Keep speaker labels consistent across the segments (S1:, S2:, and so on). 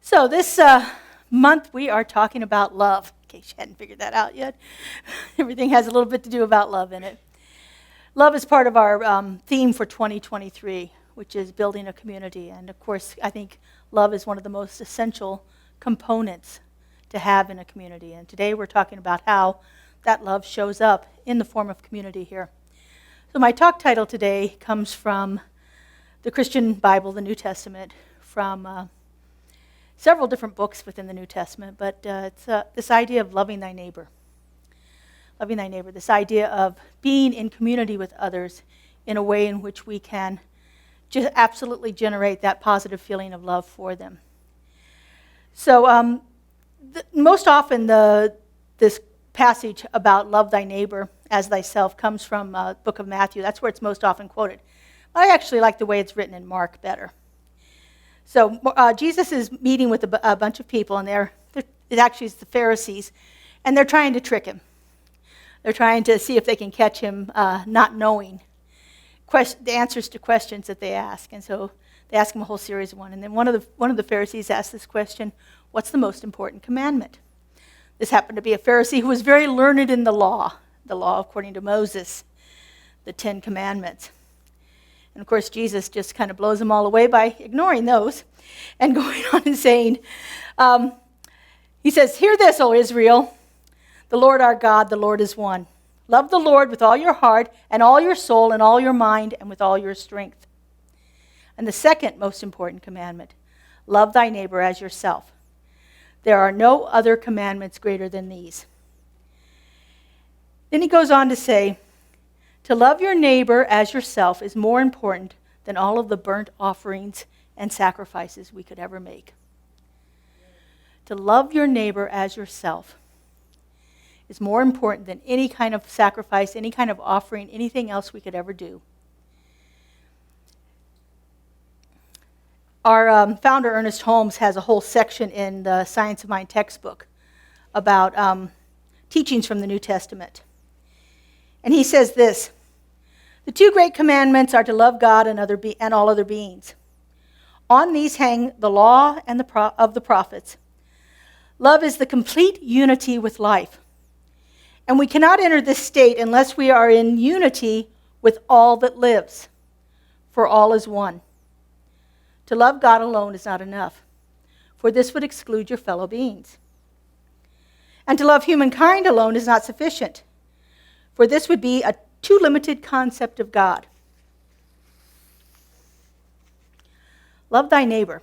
S1: So this month we are talking about love, in case you hadn't figured that out yet. Everything has a little bit to do about love in it. Love is part of our theme for 2023, which is building a community. And of course, I think love is one of the most essential components to have in a community. And today we're talking about how that love shows up in the form of community here. So my talk title today comes from the Christian Bible, the New Testament, from several different books within the New Testament, but it's this idea of loving thy neighbor. Loving thy neighbor, this idea of being in community with others in a way in which we can just absolutely generate that positive feeling of love for them. So most often this passage about love thy neighbor as thyself comes from the book of Matthew. That's where it's most often quoted. But I actually like the way it's written in Mark better. So Jesus is meeting with a bunch of people, and it actually is the Pharisees, and they're trying to trick him. They're trying to see if they can catch him not knowing the answers to questions that they ask. And so they ask him a whole series of one. And then one of the Pharisees asked this question, what's the most important commandment? This happened to be a Pharisee who was very learned in the law according to Moses, the 10 Commandments. And of course, Jesus just kind of blows them all away by ignoring those and going on and saying, he says, "Hear this, O Israel, the Lord our God, the Lord is one. Love the Lord with all your heart and all your soul and all your mind and with all your strength." And the second most important commandment, love thy neighbor as yourself. There are no other commandments greater than these. Then he goes on to say, to love your neighbor as yourself is more important than all of the burnt offerings and sacrifices we could ever make. To love your neighbor as yourself is more important than any kind of sacrifice, any kind of offering, anything else we could ever do. Our founder, Ernest Holmes, has a whole section in the Science of Mind textbook about teachings from the New Testament. And he says this, the two great commandments are to love God and all other beings. On these hang the law and of the prophets. Love is the complete unity with life. And we cannot enter this state unless we are in unity with all that lives, for all is one. To love God alone is not enough, for this would exclude your fellow beings. And to love humankind alone is not sufficient, for this would be a too limited concept of God. Love thy neighbor.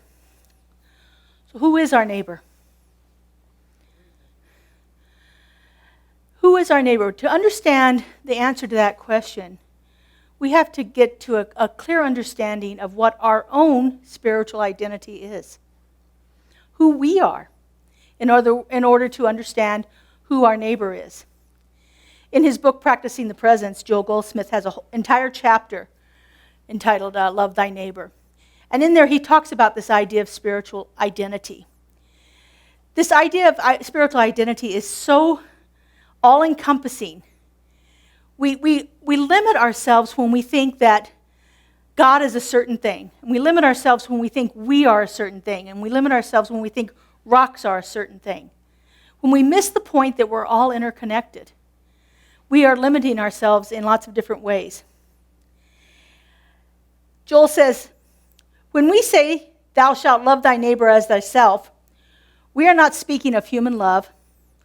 S1: So who is our neighbor? Who is our neighbor? To understand the answer to that question, we have to get to a clear understanding of what our own spiritual identity is. Who we are, in order to understand who our neighbor is. In his book, Practicing the Presence, Joel Goldsmith has an entire chapter entitled Love Thy Neighbor. And in there he talks about this idea of spiritual identity. This idea of spiritual identity is so all-encompassing. We limit ourselves when we think that God is a certain thing. And we limit ourselves when we think we are a certain thing. And we limit ourselves when we think rocks are a certain thing. When we miss the point that we're all interconnected, we are limiting ourselves in lots of different ways. Joel says, when we say, thou shalt love thy neighbor as thyself, we are not speaking of human love,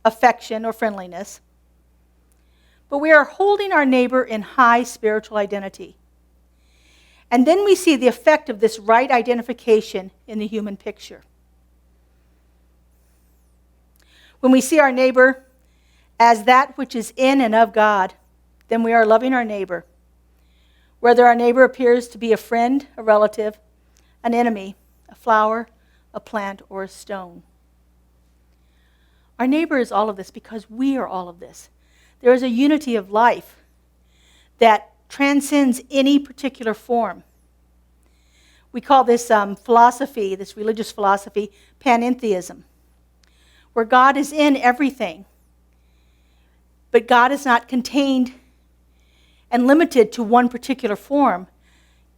S1: affection, or friendliness, but we are holding our neighbor in high spiritual identity. And then we see the effect of this right identification in the human picture. When we see our neighbor as that which is in and of God, then we are loving our neighbor. Whether our neighbor appears to be a friend, a relative, an enemy, a flower, a plant, or a stone. Our neighbor is all of this because we are all of this. There is a unity of life that transcends any particular form. We call this philosophy, this religious philosophy, panentheism, where God is in everything. But God is not contained and limited to one particular form.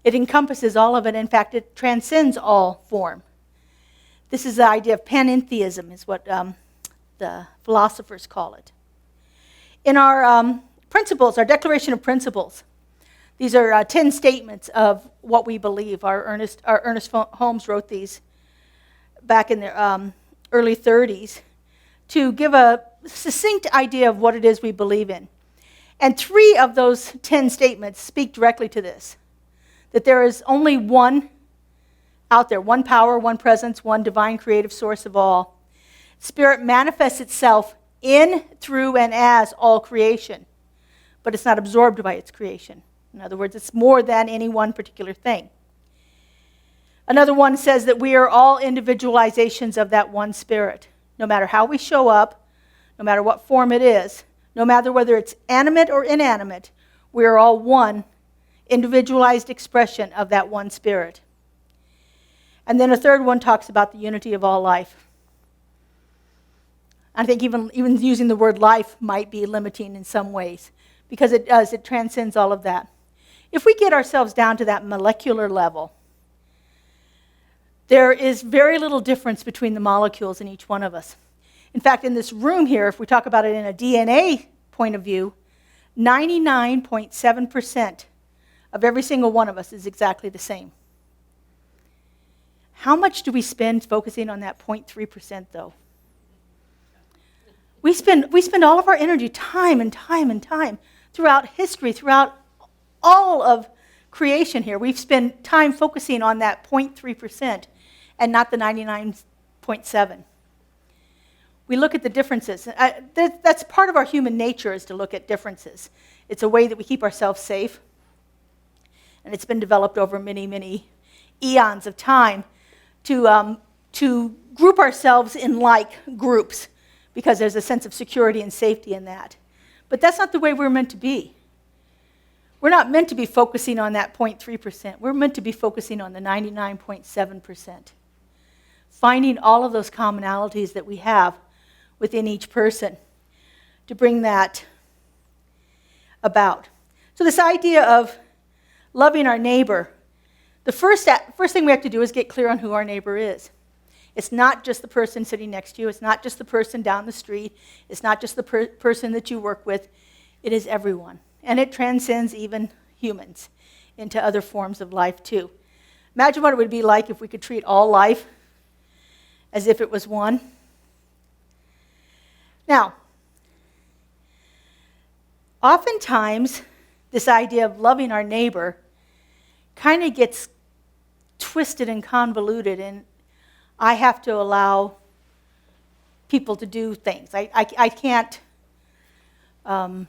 S1: It encompasses all of it. In fact, it transcends all form. This is the idea of panentheism, is what the philosophers call it. In our principles, our Declaration of Principles, these are 10 statements of what we believe. Ernest Holmes wrote these back in the early 30s to give a succinct idea of what it is we believe in. And 3 of those 10 statements speak directly to this, that there is only one out there, one power, one presence, one divine creative source of all. Spirit manifests itself in, through, and as all creation, but it's not absorbed by its creation. In other words, it's more than any one particular thing. Another one says that we are all individualizations of that one Spirit. No matter how we show up, no matter what form it is, no matter whether it's animate or inanimate, we are all one individualized expression of that one Spirit. And then a third one talks about the unity of all life. I think even using the word life might be limiting in some ways, because it transcends all of that. If we get ourselves down to that molecular level, there is very little difference between the molecules in each one of us. In fact, in this room here, if we talk about it in a DNA point of view, 99.7% of every single one of us is exactly the same. How much do we spend focusing on that 0.3% though? We spend all of our energy, time and time and time, throughout history, throughout all of creation here. We've spent time focusing on that 0.3% and not the 99.7%. We look at the differences. That's part of our human nature, is to look at differences. It's a way that we keep ourselves safe. And it's been developed over many, many eons of time to group ourselves in like groups, because there's a sense of security and safety in that. But that's not the way we're meant to be. We're not meant to be focusing on that 0.3%. We're meant to be focusing on the 99.7%. Finding all of those commonalities that we have within each person to bring that about. So this idea of loving our neighbor, the first thing we have to do is get clear on who our neighbor is. It's not just the person sitting next to you. It's not just the person down the street. It's not just the person that you work with. It is everyone. And it transcends even humans into other forms of life too. Imagine what it would be like if we could treat all life as if it was one. Now, oftentimes, this idea of loving our neighbor kind of gets twisted and convoluted, and I have to allow people to do things. I can't, how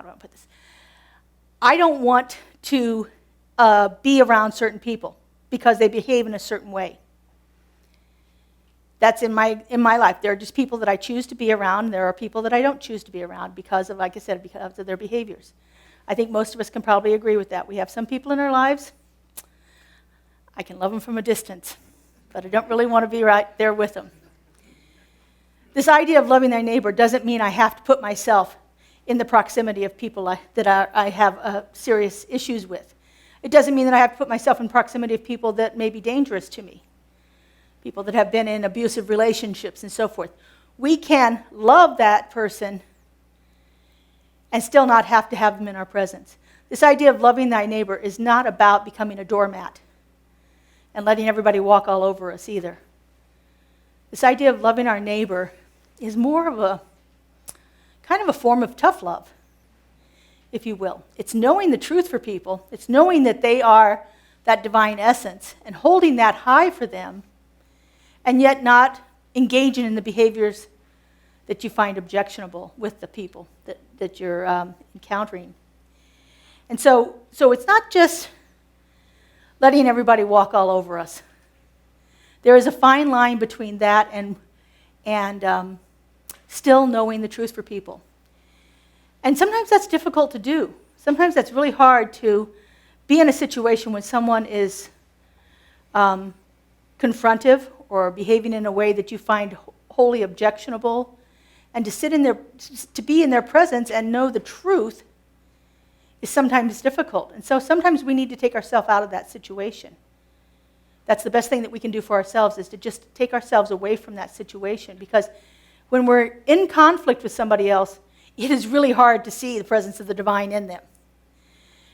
S1: do I put this? I don't want to be around certain people because they behave in a certain way. That's in my life. There are just people that I choose to be around. There are people that I don't choose to be around because of, like I said, because of their behaviors. I think most of us can probably agree with that. We have some people in our lives, I can love them from a distance, but I don't really want to be right there with them. This idea of loving thy neighbor doesn't mean I have to put myself in the proximity of people that I have serious issues with. It doesn't mean that I have to put myself in proximity of people that may be dangerous to me, people that have been in abusive relationships and so forth. We can love that person and still not have to have them in our presence. This idea of loving thy neighbor is not about becoming a doormat and letting everybody walk all over us either. This idea of loving our neighbor is more of a kind of a form of tough love, if you will. It's knowing the truth for people. It's knowing that they are that divine essence and holding that high for them, and yet not engaging in the behaviors that you find objectionable with the people that you're encountering. And so it's not just letting everybody walk all over us. There is a fine line between that and still knowing the truth for people. And sometimes that's difficult to do. Sometimes that's really hard to be in a situation when someone is confrontive or behaving in a way that you find wholly objectionable, and to be in their presence and know the truth is sometimes difficult. And so sometimes we need to take ourselves out of that situation. That's the best thing that we can do for ourselves, is to just take ourselves away from that situation. Because when we're in conflict with somebody else, it is really hard to see the presence of the divine in them.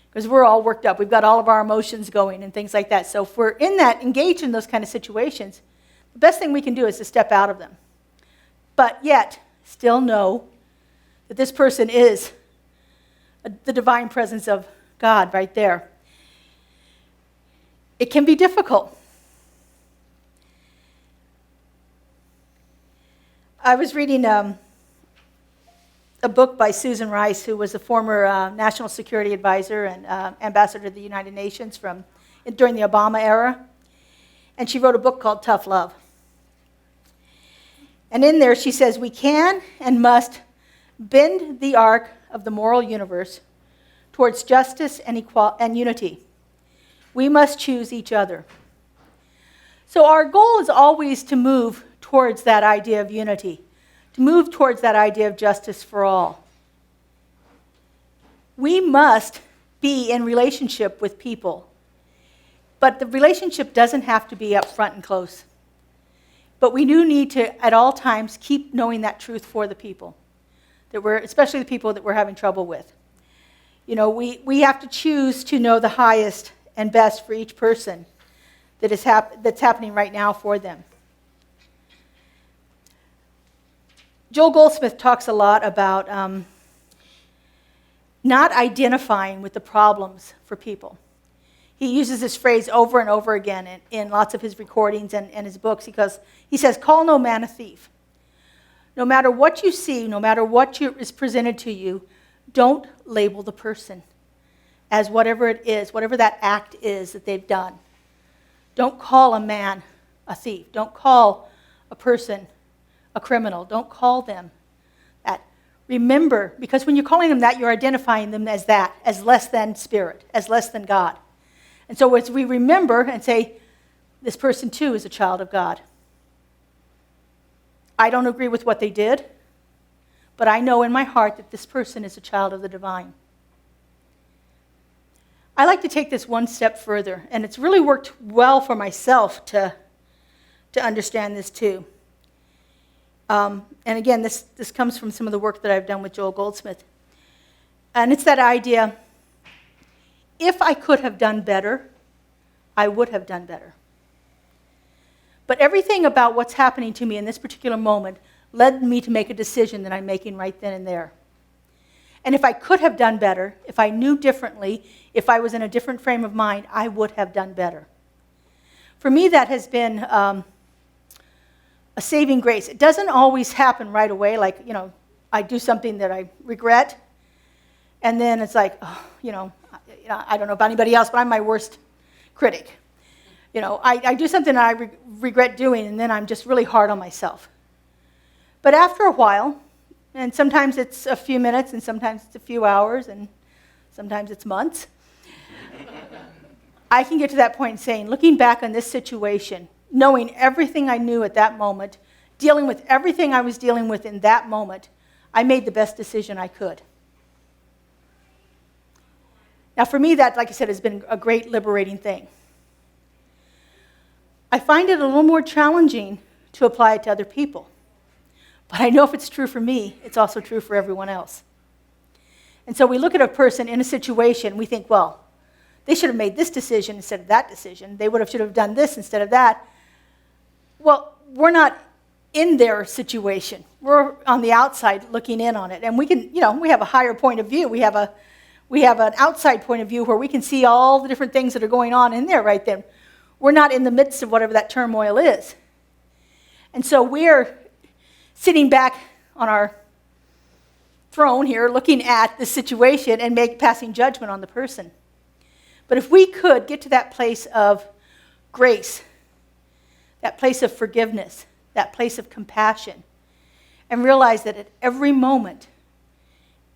S1: Because we're all worked up. We've got all of our emotions going and things like that. So if we're in that, engaged in those kind of situations, the best thing we can do is to step out of them. But yet, still know that this person is the divine presence of God right there. It can be difficult. I was reading a book by Susan Rice, who was a former national security advisor and ambassador to the United Nations during the Obama era. And she wrote a book called Tough Love. And in there she says, we can and must bend the arc of the moral universe towards justice and unity. We must choose each other. So our goal is always to move towards that idea of unity, to move towards that idea of justice for all. We must be in relationship with people, but the relationship doesn't have to be up front and close. But we do need to, at all times, keep knowing that truth for the people, especially the people that we're having trouble with. You know, we have to choose to know the highest and best for each person that's happening right now for them. Joel Goldsmith talks a lot about not identifying with the problems for people. He uses this phrase over and over again in lots of his recordings and his books, because he says, call no man a thief. No matter what you see, no matter what is presented to you, don't label the person as whatever it is, whatever that act is that they've done. Don't call a man a thief. Don't call a person a criminal. Don't call them that. Remember, because when you're calling them that, you're identifying them as that, as less than spirit, as less than God. And so as we remember and say, this person too is a child of God. I don't agree with what they did, but I know in my heart that this person is a child of the divine. I like to take this one step further, and it's really worked well for myself to understand this too. And again, this comes from some of the work that I've done with Joel Goldsmith. And it's that idea, if I could have done better, I would have done better. But everything about what's happening to me in this particular moment led me to make a decision that I'm making right then and there. And if I could have done better, if I knew differently, if I was in a different frame of mind, I would have done better. For me, that has been a saving grace. It doesn't always happen right away, like, I do something that I regret, and then it's like, I don't know about anybody else, but I'm my worst critic. I do something that I regret doing, and then I'm just really hard on myself. But after a while, and sometimes it's a few minutes, and sometimes it's a few hours, and sometimes it's months, I can get to that point saying, looking back on this situation, knowing everything I knew at that moment, dealing with everything I was dealing with in that moment, I made the best decision I could. Now for me, that, like I said, has been a great liberating thing. I find it a little more challenging to apply it to other people. But I know if it's true for me, it's also true for everyone else. And so we look at a person in a situation, we think, well, they should have made this decision instead of that decision. They should have done this instead of that. Well, we're not in their situation. We're on the outside looking in on it. And we can, we have a higher point of view. We have an outside point of view where we can see all the different things that are going on in there right then. We're not in the midst of whatever that turmoil is. And so we're sitting back on our throne here, looking at the situation and passing judgment on the person. But if we could get to that place of grace, that place of forgiveness, that place of compassion, and realize that at every moment,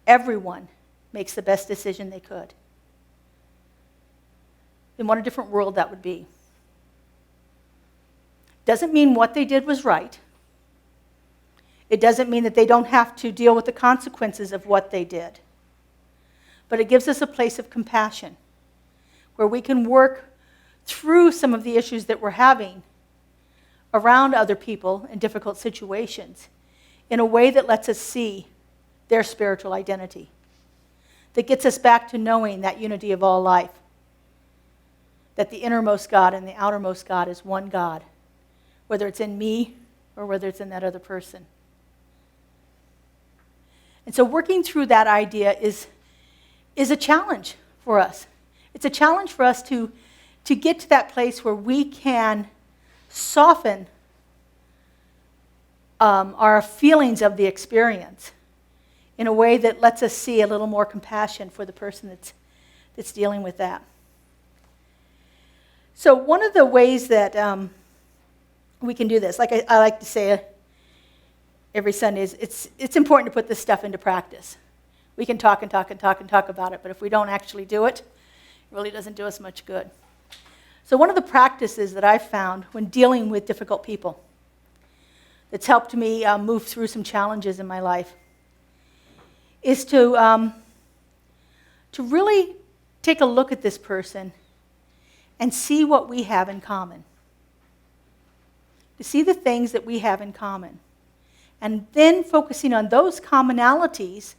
S1: everyone makes the best decision they could, then what a different world that would be. Doesn't mean what they did was right. It doesn't mean that they don't have to deal with the consequences of what they did. But it gives us a place of compassion where we can work through some of the issues that we're having around other people in difficult situations in a way that lets us see their spiritual identity, that gets us back to knowing that unity of all life, that the innermost God and the outermost God is one God, whether it's in me or whether it's in that other person. And so working through that idea is a challenge for us. It's a challenge for us to get to that place where we can soften our feelings of the experience in a way that lets us see a little more compassion for the person that's dealing with that. So one of the ways that we can do this, like I like to say every Sunday, is it's important to put this stuff into practice. We can talk and talk and talk and talk about it, but if we don't actually do it, it really doesn't do us much good. So one of the practices that I've found when dealing with difficult people that's helped me move through some challenges in my life is to really take a look at this person and see what we have in common. To see the things that we have in common. And then focusing on those commonalities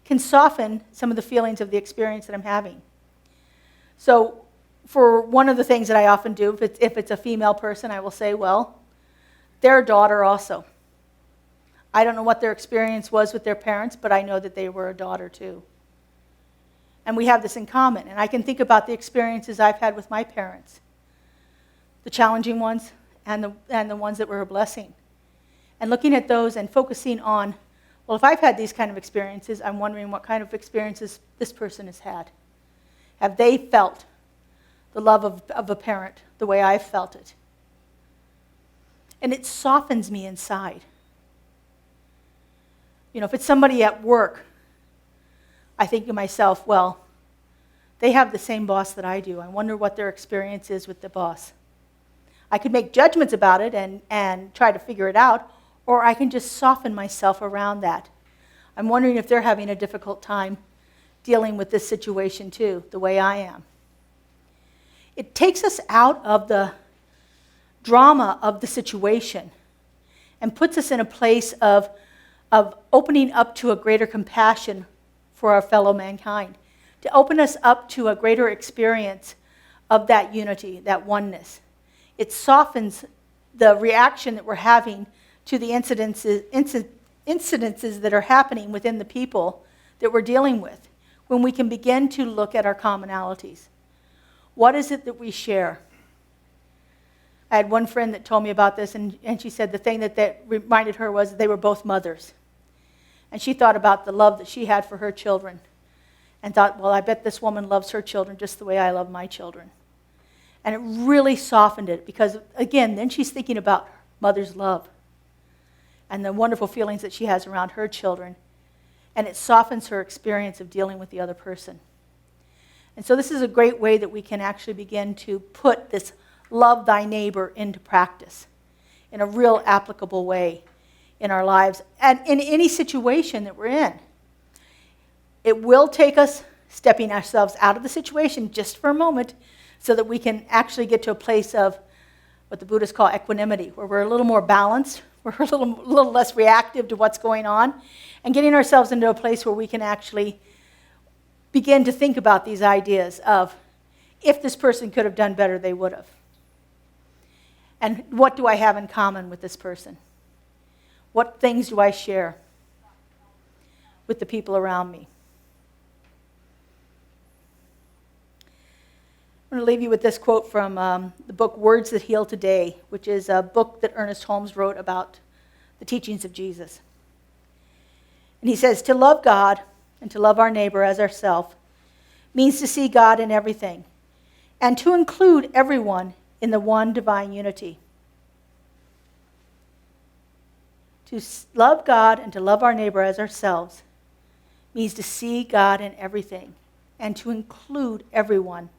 S1: can soften some of the feelings of the experience that I'm having. So for one of the things that I often do, if it's a female person, I will say, well, they're a daughter also. I don't know what their experience was with their parents, but I know that they were a daughter too. And we have this in common. And I can think about the experiences I've had with my parents, the challenging ones and the ones that were a blessing. And looking at those and focusing on, well, if I've had these kind of experiences, I'm wondering what kind of experiences this person has had. Have they felt the love of a parent the way I've felt it? And it softens me inside. You know, if it's somebody at work, I think to myself, well, they have the same boss that I do. I wonder what their experience is with the boss. I could make judgments about it and try to figure it out, or I can just soften myself around that. I'm wondering if they're having a difficult time dealing with this situation too, the way I am. It takes us out of the drama of the situation and puts us in a place of opening up to a greater compassion for our fellow mankind, to open us up to a greater experience of that unity, that oneness. It softens the reaction that we're having to the incidences that are happening within the people that we're dealing with, when we can begin to look at our commonalities. What is it that we share? I had one friend that told me about this, and she said the thing that reminded her was they were both mothers. And she thought about the love that she had for her children and thought, well, I bet this woman loves her children just the way I love my children. And it really softened it because, again, then she's thinking about mother's love and the wonderful feelings that she has around her children. And it softens her experience of dealing with the other person. And so this is a great way that we can actually begin to put this love thy neighbor into practice in a real applicable way in our lives and in any situation that we're in. It will take us stepping ourselves out of the situation just for a moment so that we can actually get to a place of what the Buddhists call equanimity, where we're a little more balanced, we're a little less reactive to what's going on, and getting ourselves into a place where we can actually begin to think about these ideas of, if this person could have done better, they would have. And what do I have in common with this person? What things do I share with the people around me? I'm going to leave you with this quote from the book Words That Heal Today, which is a book that Ernest Holmes wrote about the teachings of Jesus. And he says, to love God and to love our neighbor as ourselves means to see God in everything and to include everyone in the one divine unity. To love God and to love our neighbor as ourselves means to see God in everything and to include everyone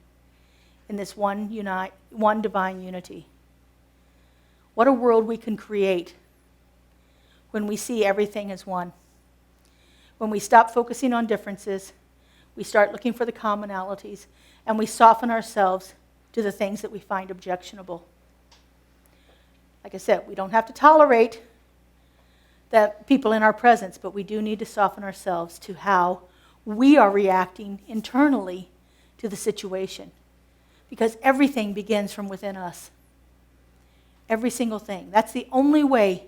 S1: in this one divine unity. What a world we can create when we see everything as one. When we stop focusing on differences, we start looking for the commonalities, and we soften ourselves to the things that we find objectionable. Like I said, we don't have to tolerate that people in our presence, but we do need to soften ourselves to how we are reacting internally to the situation. Because everything begins from within us. Every single thing. That's the only way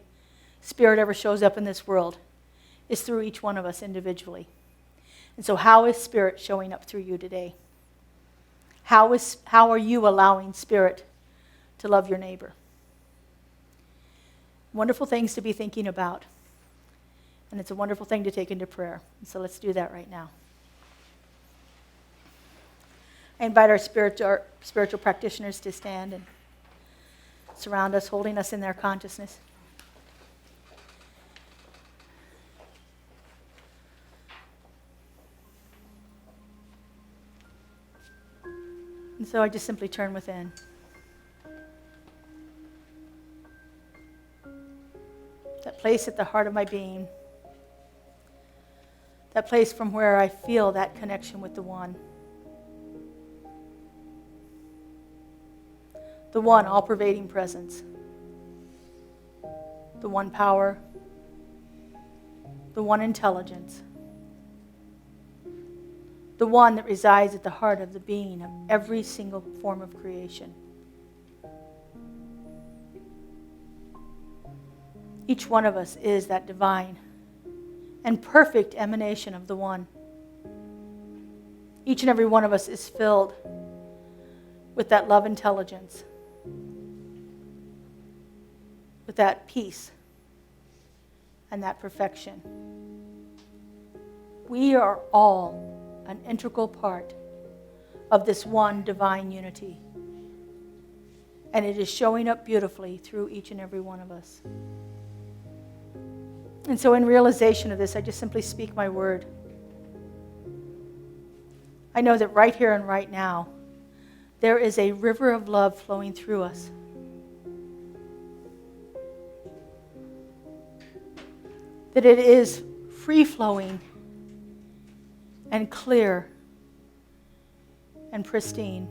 S1: Spirit ever shows up in this world, is through each one of us individually. And so how is Spirit showing up through you today? How are you allowing Spirit to love your neighbor? Wonderful things to be thinking about. And it's a wonderful thing to take into prayer. And so let's do that right now. I invite our spiritual practitioners to stand and surround us, holding us in their consciousness. And so I just simply turn within. That place at the heart of my being. That place from where I feel that connection with the One. The One all-pervading presence. The One power. The One intelligence. The One that resides at the heart of the being of every single form of creation. Each one of us is that divine and perfect emanation of the One. Each and every one of us is filled with that love intelligence, with that peace and that perfection. We are all an integral part of this one divine unity. And it is showing up beautifully through each and every one of us. And so in realization of this, I just simply speak my word. I know that right here and right now, there is a river of love flowing through us. That it is free-flowing and clear and pristine.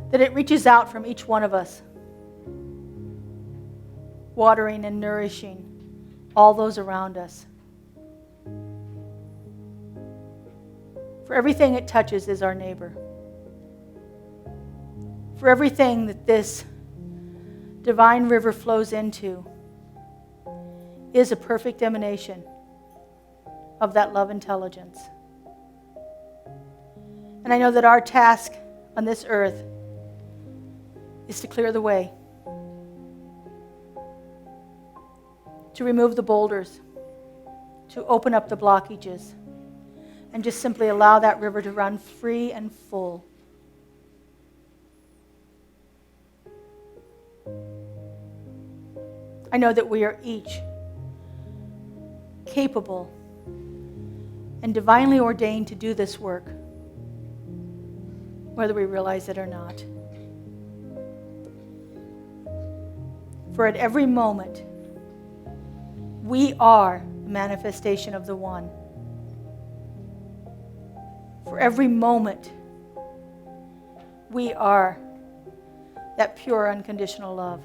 S1: That it reaches out from each one of us, watering and nourishing all those around us. For everything it touches is our neighbor. For everything that this divine river flows into is a perfect emanation of that love intelligence. And I know that our task on this earth is to clear the way, to remove the boulders, to open up the blockages, and just simply allow that river to run free and full. I know that we are each capable and divinely ordained to do this work, whether we realize it or not. For at every moment, we are the manifestation of the One. For every moment, we are that pure, unconditional love.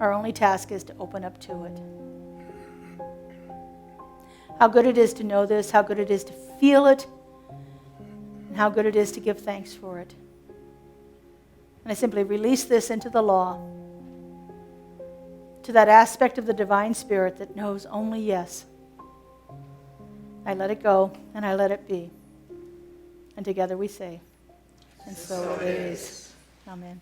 S1: Our only task is to open up to it. How good it is to know this, how good it is to feel it, and how good it is to give thanks for it. And I simply release this into the law, to that aspect of the divine spirit that knows only yes. I let it go, and I let it be. And together we say, and so it is. Amen.